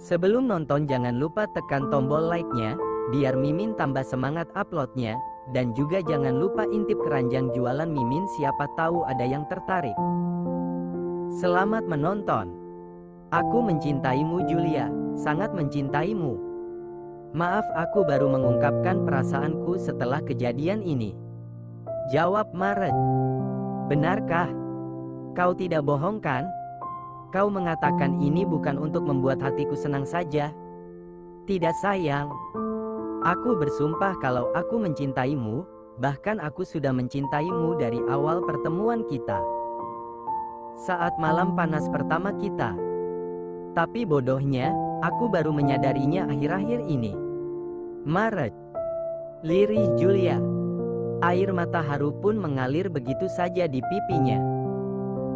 Sebelum nonton jangan lupa tekan tombol like-nya, biar Mimin tambah semangat uploadnya, dan juga jangan lupa intip keranjang jualan Mimin siapa tahu ada yang tertarik. Selamat menonton. Aku mencintaimu Julia, sangat mencintaimu. Maaf aku baru mengungkapkan perasaanku setelah kejadian ini. Jawab Marge. Benarkah? Kau tidak bohong kan? Kau mengatakan ini bukan untuk membuat hatiku senang saja. Tidak sayang. Aku bersumpah kalau aku mencintaimu, bahkan aku sudah mencintaimu dari awal pertemuan kita. Saat malam panas pertama kita. Tapi bodohnya, aku baru menyadarinya akhir-akhir ini. Marge. Lirih Julia. Air mata haru pun mengalir begitu saja di pipinya.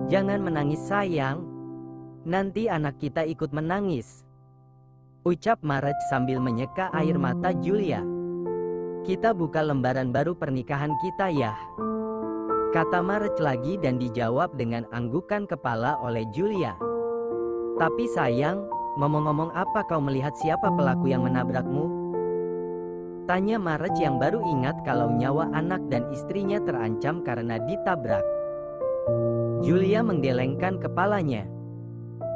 Jangan menangis sayang. Nanti anak kita ikut menangis. Ucap Marge sambil menyeka air mata Julia. Kita buka lembaran baru pernikahan kita ya. Kata Marge lagi dan dijawab dengan anggukan kepala oleh Julia. Tapi sayang, ngomong-ngomong apa kau melihat siapa pelaku yang menabrakmu? Tanya Marge yang baru ingat kalau nyawa anak dan istrinya terancam karena ditabrak. Julia menggelengkan kepalanya.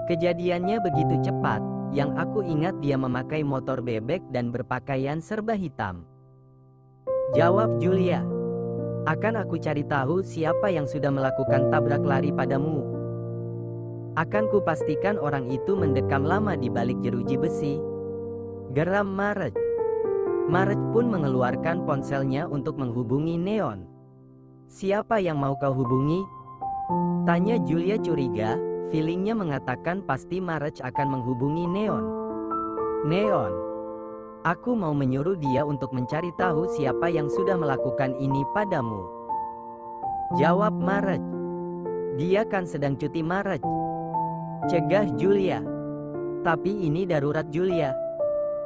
Kejadiannya begitu cepat, yang aku ingat dia memakai motor bebek dan berpakaian serba hitam. Jawab Julia. Akan aku cari tahu siapa yang sudah melakukan tabrak lari padamu. Akan kupastikan orang itu mendekam lama di balik jeruji besi. Geram Marge. Marge pun mengeluarkan ponselnya untuk menghubungi Neon. Siapa yang mau kau hubungi? Tanya Julia curiga, feelingnya mengatakan pasti Marge akan menghubungi Neon. Neon. Aku mau menyuruh dia untuk mencari tahu siapa yang sudah melakukan ini padamu. Jawab Marge. Dia kan sedang cuti Marge. Cegah Julia. Tapi ini darurat Julia.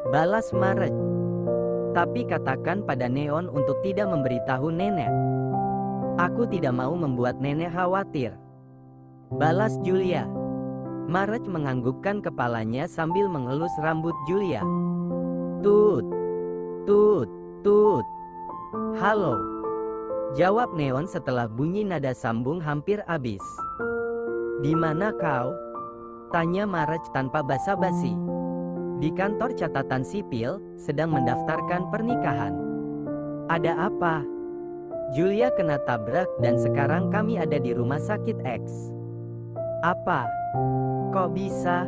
Balas Marge. Tapi katakan pada Neon untuk tidak memberitahu nenek. Aku tidak mau membuat nenek khawatir. Balas Julia. Marge menganggukkan kepalanya sambil mengelus rambut Julia. Tut, tut, tut. Halo. Jawab Neon setelah bunyi nada sambung hampir habis. Di mana kau? Tanya Marge tanpa basa-basi. Di kantor catatan sipil, sedang mendaftarkan pernikahan. Ada apa? Julia kena tabrak dan sekarang kami ada di rumah sakit X. Apa? Kok bisa?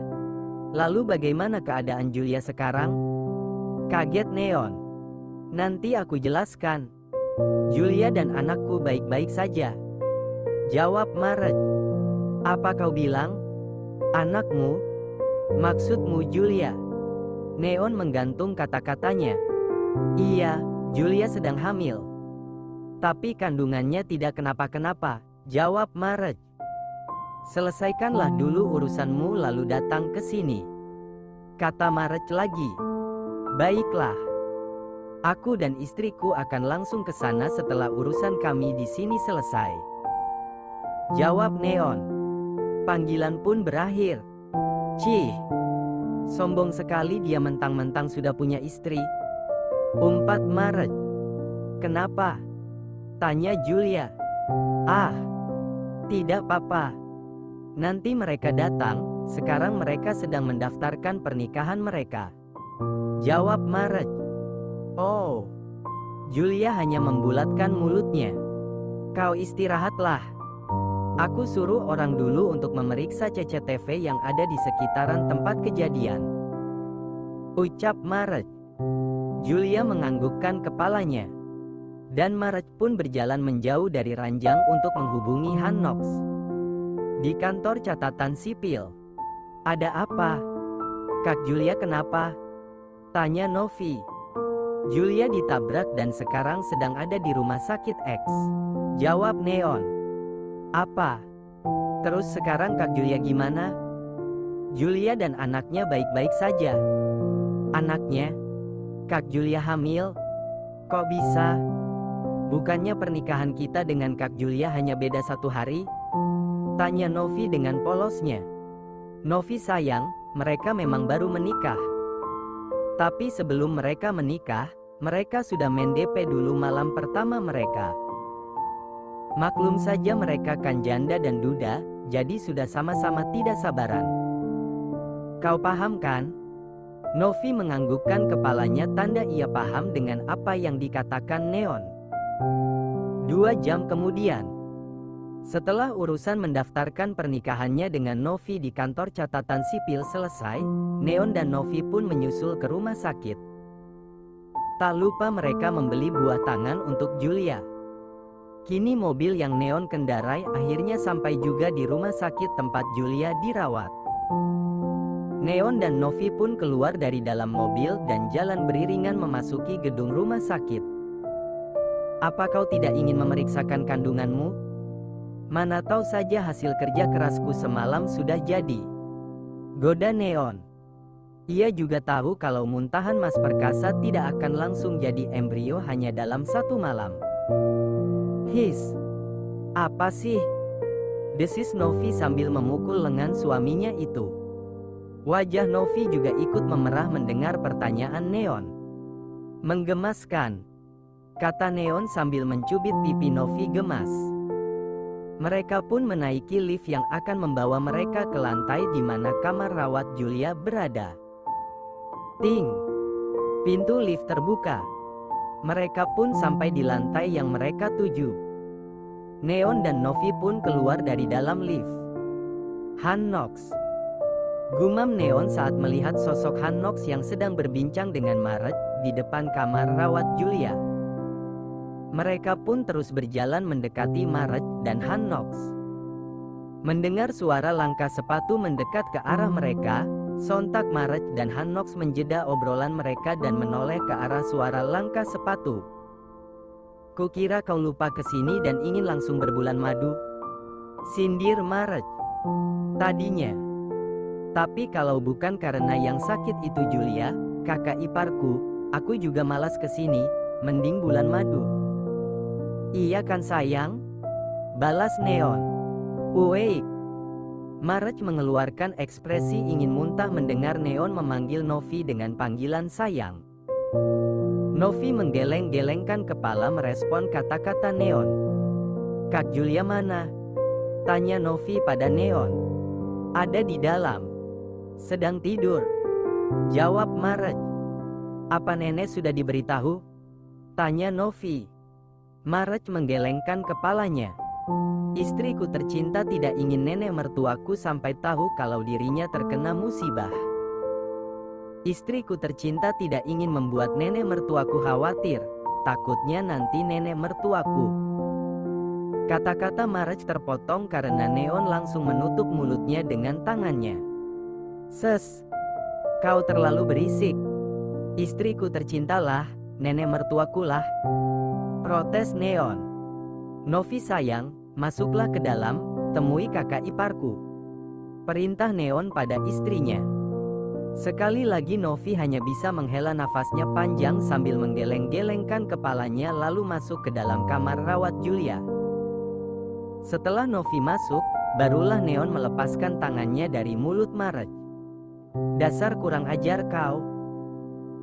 Lalu bagaimana keadaan Julia sekarang? Kaget Neon. Nanti aku jelaskan. Julia dan anakku baik-baik saja. Jawab Marge. Apa kau bilang? Anakmu? Maksudmu Julia? Neon menggantung kata-katanya. Iya, Julia sedang hamil. Tapi kandungannya tidak kenapa-kenapa. Jawab Marge. Selesaikanlah dulu urusanmu lalu datang ke sini. Kata Marge lagi. Baiklah. Aku dan istriku akan langsung ke sana setelah urusan kami di sini selesai. Jawab Neon. Panggilan pun berakhir. Cih. Sombong sekali dia mentang-mentang sudah punya istri. Umpat Marge. Kenapa? Tanya Julia. Ah. Tidak papa. Nanti mereka datang, sekarang mereka sedang mendaftarkan pernikahan mereka. Jawab Marge. Oh. Julia hanya membulatkan mulutnya. Kau istirahatlah. Aku suruh orang dulu untuk memeriksa CCTV yang ada di sekitaran tempat kejadian. Ucap Marge. Julia menganggukkan kepalanya. Dan Marge pun berjalan menjauh dari ranjang untuk menghubungi Han Knox. Di kantor catatan sipil. Ada apa? Kak Julia kenapa? Tanya Novi. Julia ditabrak dan sekarang sedang ada di rumah sakit X. Jawab Neon. Apa? Terus sekarang Kak Julia gimana? Julia dan anaknya baik-baik saja. Anaknya? Kak Julia hamil? Kok bisa? Bukannya pernikahan kita dengan Kak Julia hanya beda 1 hari? Tanya Novi dengan polosnya. Novi sayang, mereka memang baru menikah. Tapi sebelum mereka menikah, mereka sudah main DP dulu malam pertama mereka. Maklum saja mereka kan janda dan duda, jadi sudah sama-sama tidak sabaran. Kau paham kan? Novi menganggukkan kepalanya tanda ia paham dengan apa yang dikatakan Neon. 2 jam kemudian, setelah urusan mendaftarkan pernikahannya dengan Novi di kantor catatan sipil selesai, Neon dan Novi pun menyusul ke rumah sakit. Tak lupa mereka membeli buah tangan untuk Julia. Kini mobil yang Neon kendarai akhirnya sampai juga di rumah sakit tempat Julia dirawat. Neon dan Novi pun keluar dari dalam mobil dan jalan beriringan memasuki gedung rumah sakit. Apa kau tidak ingin memeriksakan kandunganmu? Mana tahu saja hasil kerja kerasku semalam sudah jadi. Goda Neon. Ia juga tahu kalau muntahan Mas Perkasa tidak akan langsung jadi embrio hanya dalam 1 malam. His, apa sih? Desis Novi sambil memukul lengan suaminya itu. Wajah Novi juga ikut memerah mendengar pertanyaan Neon. Menggemaskan, kata Neon sambil mencubit pipi Novi gemas. Mereka pun menaiki lift yang akan membawa mereka ke lantai di mana kamar rawat Julia berada. Ting! Pintu lift terbuka. Mereka pun sampai di lantai yang mereka tuju. Neon dan Novi pun keluar dari dalam lift. Han Nox, gumam Neon saat melihat sosok Han Nox yang sedang berbincang dengan Maret di depan kamar rawat Julia. Mereka pun terus berjalan mendekati Maret dan Han Nox. Mendengar suara langkah sepatu mendekat ke arah mereka, sontak Maret dan Han Nox menjeda obrolan mereka dan menoleh ke arah suara langkah sepatu. Kukira kau lupa kesini dan ingin langsung berbulan madu, sindir Maret. Tadinya. Tapi kalau bukan karena yang sakit itu Julia, kakak iparku, aku juga malas kesini, mending bulan madu. Iya kan sayang? Balas Neon. Uweik. Maret mengeluarkan ekspresi ingin muntah mendengar Neon memanggil Novi dengan panggilan sayang. Novi menggeleng-gelengkan kepala merespon kata-kata Neon. Kak Julia mana? Tanya Novi pada Neon. Ada di dalam. Sedang tidur. Jawab Maret. Apa nenek sudah diberitahu? Tanya Novi. Maret menggelengkan kepalanya. Istriku tercinta tidak ingin nenek mertuaku sampai tahu kalau dirinya terkena musibah. Istriku tercinta tidak ingin membuat nenek mertuaku khawatir. Takutnya nanti nenek mertuaku. Kata-kata Maret terpotong karena Neon langsung menutup mulutnya dengan tangannya. Ses, kau terlalu berisik. Istriku tercintalah, nenek mertuakulah. Protes Neon. Novi sayang, masuklah ke dalam, temui kakak iparku. Perintah Neon pada istrinya. Sekali lagi Novi hanya bisa menghela nafasnya panjang sambil menggeleng-gelengkan kepalanya lalu masuk ke dalam kamar rawat Julia. Setelah Novi masuk, barulah Neon melepaskan tangannya dari mulut Maret. Dasar kurang ajar kau.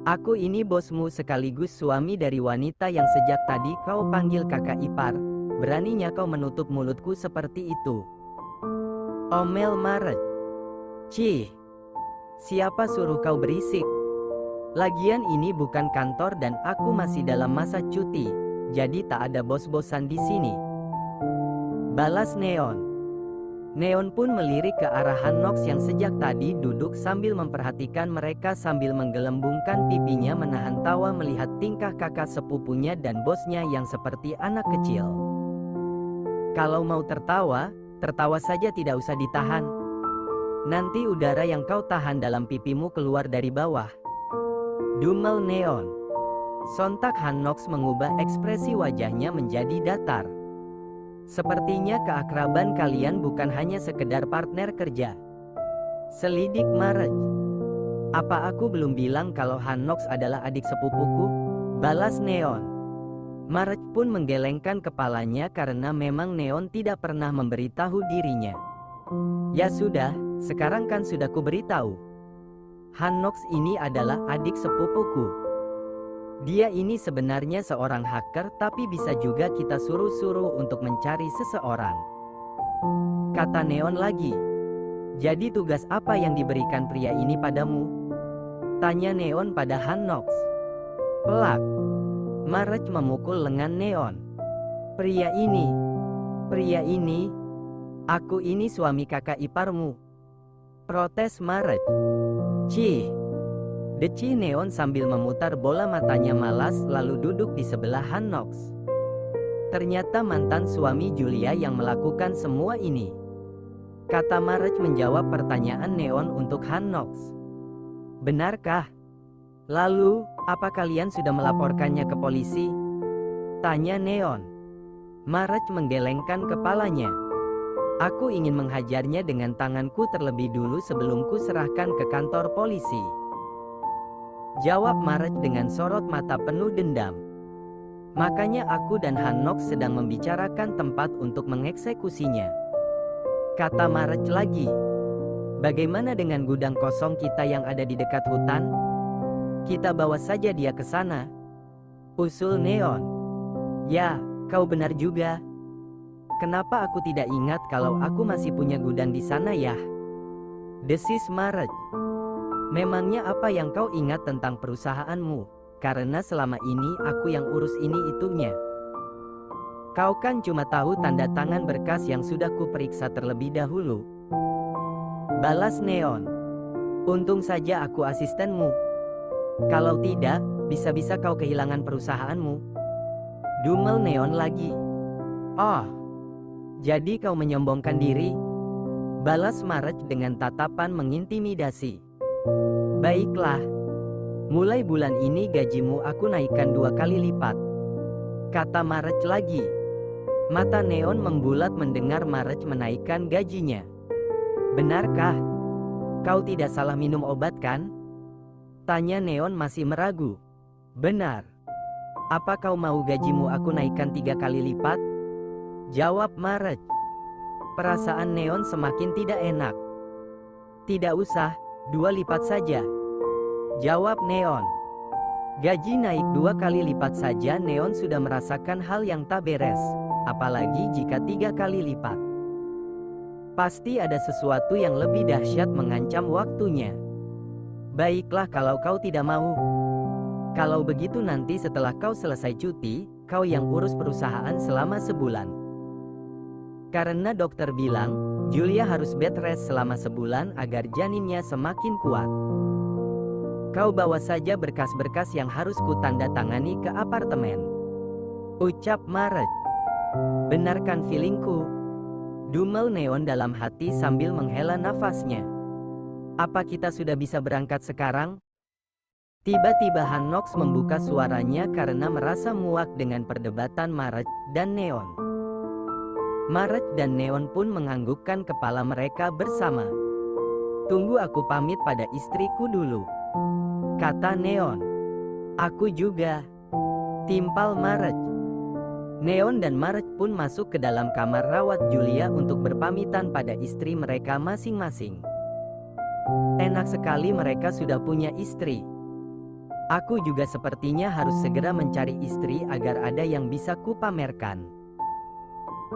Aku ini bosmu sekaligus suami dari wanita yang sejak tadi kau panggil kakak ipar. Beraninya kau menutup mulutku seperti itu. Omel Maret. Cih. Siapa suruh kau berisik? Lagian ini bukan kantor dan aku masih dalam masa cuti, jadi tak ada bos-bosan di sini. Balas Neon. Neon pun melirik ke arah Han Nox yang sejak tadi duduk sambil memperhatikan mereka sambil menggelembungkan pipinya menahan tawa melihat tingkah kakak sepupunya dan bosnya yang seperti anak kecil. Kalau mau tertawa, tertawa saja tidak usah ditahan. Nanti udara yang kau tahan dalam pipimu keluar dari bawah. Dumel Neon. Sontak Han Nox mengubah ekspresi wajahnya menjadi datar. Sepertinya keakraban kalian bukan hanya sekedar partner kerja. Selidik Maret. Apa aku belum bilang kalau Han Nox adalah adik sepupuku? Balas Neon. Maret pun menggelengkan kepalanya karena memang Neon tidak pernah memberitahu dirinya. Ya sudah, sekarang kan sudah kuberitahu. Hannox ini adalah adik sepupuku. Dia ini sebenarnya seorang hacker, tapi bisa juga kita suruh-suruh untuk mencari seseorang. Kata Neon lagi. Jadi tugas apa yang diberikan pria ini padamu? Tanya Neon pada Hannox. Pelak. Marek memukul lengan Neon. Pria ini, aku ini suami kakak iparmu. Protes Marek. Cih. Deci Neon sambil memutar bola matanya malas lalu duduk di sebelah Hannox. Ternyata mantan suami Julia yang melakukan semua ini. Kata Marek menjawab pertanyaan Neon untuk Hannox. Benarkah? Lalu, apa kalian sudah melaporkannya ke polisi? Tanya Neon. Marek menggelengkan kepalanya. Aku ingin menghajarnya dengan tanganku terlebih dulu sebelum ku serahkan ke kantor polisi. Jawab Marek dengan sorot mata penuh dendam. Makanya aku dan Hannox sedang membicarakan tempat untuk mengeksekusinya. Kata Marek lagi. Bagaimana dengan gudang kosong kita yang ada di dekat hutan? Kita bawa saja dia ke sana. Usul Neon. Ya, kau benar juga. Kenapa aku tidak ingat kalau aku masih punya gudang di sana ya? Desis Marek. Memangnya apa yang kau ingat tentang perusahaanmu? Karena selama ini aku yang urus ini itunya. Kau kan cuma tahu tanda tangan berkas yang sudah kuperiksa terlebih dahulu. Balas Neon. Untung saja aku asistenmu. Kalau tidak, bisa-bisa kau kehilangan perusahaanmu. Dumel Neon lagi. Oh, jadi kau menyombongkan diri? Balas Marek dengan tatapan mengintimidasi. Baiklah. Mulai bulan ini gajimu aku naikkan 2 kali lipat. Kata Marek lagi. Mata Neon membulat mendengar Marek menaikkan gajinya. Benarkah? Kau tidak salah minum obat kan? Tanya Neon masih meragu. Benar. Apa kau mau gajimu aku naikkan 3 kali lipat? Jawab Marek. Perasaan Neon semakin tidak enak. Tidak usah, 2 lipat saja. Jawab Neon. Gaji naik 2 kali lipat saja Neon sudah merasakan hal yang tak beres. Apalagi jika 3 kali lipat. Pasti ada sesuatu yang lebih dahsyat mengancam waktunya. Baiklah kalau kau tidak mau. Kalau begitu nanti setelah kau selesai cuti, kau yang urus perusahaan selama sebulan. Karena dokter bilang, Julia harus bed rest selama sebulan agar janinnya semakin kuat. Kau bawa saja berkas-berkas yang harus kutanda tangani ke apartemen. Ucap Marek. Benarkan feelingku? Dumel Neon dalam hati sambil menghela nafasnya. Apa kita sudah bisa berangkat sekarang? Tiba-tiba Hannox membuka suaranya karena merasa muak dengan perdebatan Marek dan Neon. Marek dan Neon pun menganggukkan kepala mereka bersama. Tunggu aku pamit pada istriku dulu. Kata Neon. Aku juga. Timpal Marek. Neon dan Marek pun masuk ke dalam kamar rawat Julia untuk berpamitan pada istri mereka masing-masing. Enak sekali mereka sudah punya istri. Aku juga sepertinya harus segera mencari istri agar ada yang bisa kupamerkan.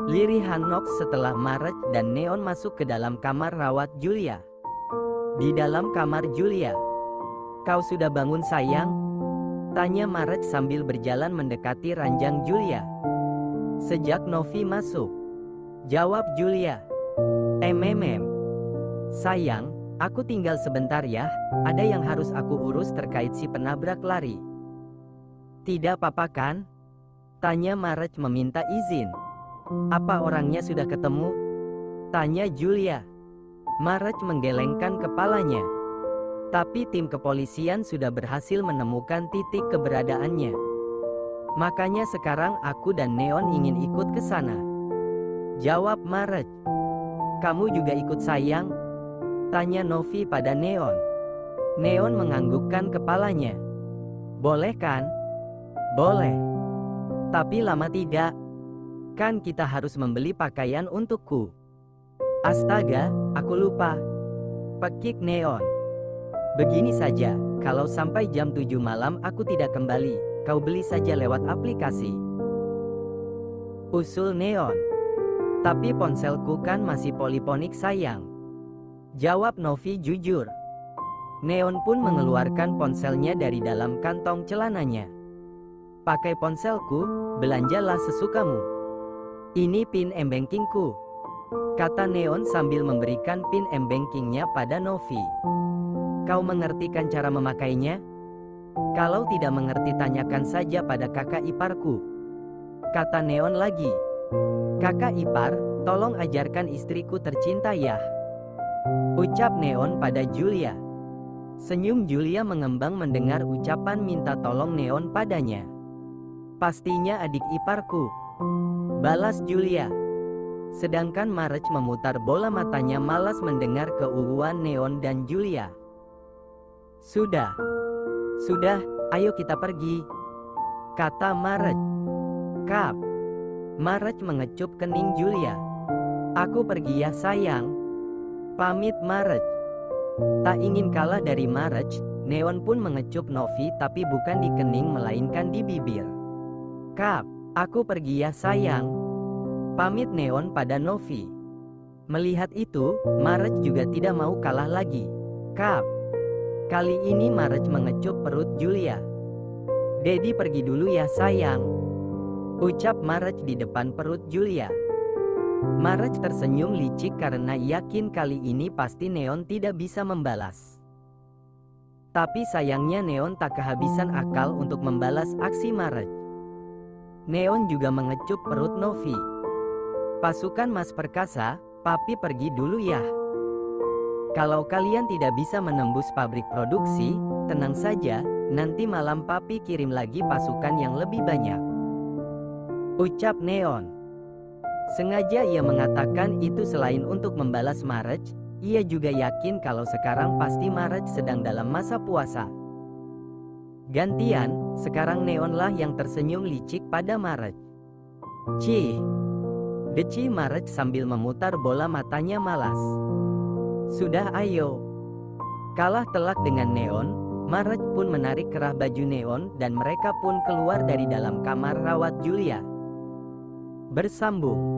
Lirih Hannox setelah Marek dan Neon masuk ke dalam kamar rawat Julia. Di dalam kamar Julia. Kau sudah bangun sayang? Tanya Marek sambil berjalan mendekati ranjang Julia. Sejak Novi masuk. Jawab Julia. Sayang, aku tinggal sebentar ya, ada yang harus aku urus terkait si penabrak lari. Tidak apa-apa kan? Tanya Marek meminta izin. Apa orangnya sudah ketemu? Tanya Julia. Marek menggelengkan kepalanya. Tapi tim kepolisian sudah berhasil menemukan titik keberadaannya. Makanya sekarang aku dan Neon ingin ikut ke sana. Jawab Marek. Kamu juga ikut sayang? Tanya Novi pada Neon. Neon menganggukkan kepalanya. Boleh kan? Boleh. Tapi lama tidak. Kan kita harus membeli pakaian untukku. Astaga, aku lupa. Pekik Neon. Begini saja, kalau sampai jam 7 malam aku tidak kembali, kau beli saja lewat aplikasi. Usul Neon. Tapi ponselku kan masih poliponik sayang. Jawab Novi jujur. Neon pun mengeluarkan ponselnya dari dalam kantong celananya. Pakai ponselku, belanjalah sesukamu. Ini pin m-bankingku, kata Neon sambil memberikan pin m-bankingnya pada Novi. Kau mengertikan cara memakainya? Kalau tidak mengerti tanyakan saja pada kakak iparku, kata Neon lagi. Kakak ipar, tolong ajarkan istriku tercinta ya, ucap Neon pada Julia. Senyum Julia mengembang mendengar ucapan minta tolong Neon padanya. Pastinya adik iparku, balas Julia. Sedangkan Marge memutar bola matanya malas mendengar keuuan Neon dan Julia. Sudah, ayo kita pergi, kata Marge. Kap. Marge mengecup kening Julia. Aku pergi ya sayang, pamit Marge. Tak ingin kalah dari Marge, Neon pun mengecup Novi tapi bukan di kening melainkan di bibir. Kap, aku pergi ya sayang, pamit Neon pada Novi. Melihat itu, Marge juga tidak mau kalah lagi. Kap. Kali ini Marge mengecup perut Julia. Dedi pergi dulu ya sayang, ucap Marge di depan perut Julia. Marge tersenyum licik karena yakin kali ini pasti Neon tidak bisa membalas. Tapi sayangnya Neon tak kehabisan akal untuk membalas aksi Marge. Neon juga mengecup perut Novi. Pasukan Mas Perkasa, papi pergi dulu ya. Kalau kalian tidak bisa menembus pabrik produksi, tenang saja, nanti malam papi kirim lagi pasukan yang lebih banyak, ucap Neon. Sengaja ia mengatakan itu selain untuk membalas Marge, ia juga yakin kalau sekarang pasti Marge sedang dalam masa puasa. Gantian, sekarang Neonlah yang tersenyum licik pada Marge. Cih, deci Marge sambil memutar bola matanya malas. Sudah ayo. Kalah telak dengan Neon, Marge pun menarik kerah baju Neon dan mereka pun keluar dari dalam kamar rawat Julia. Bersambung.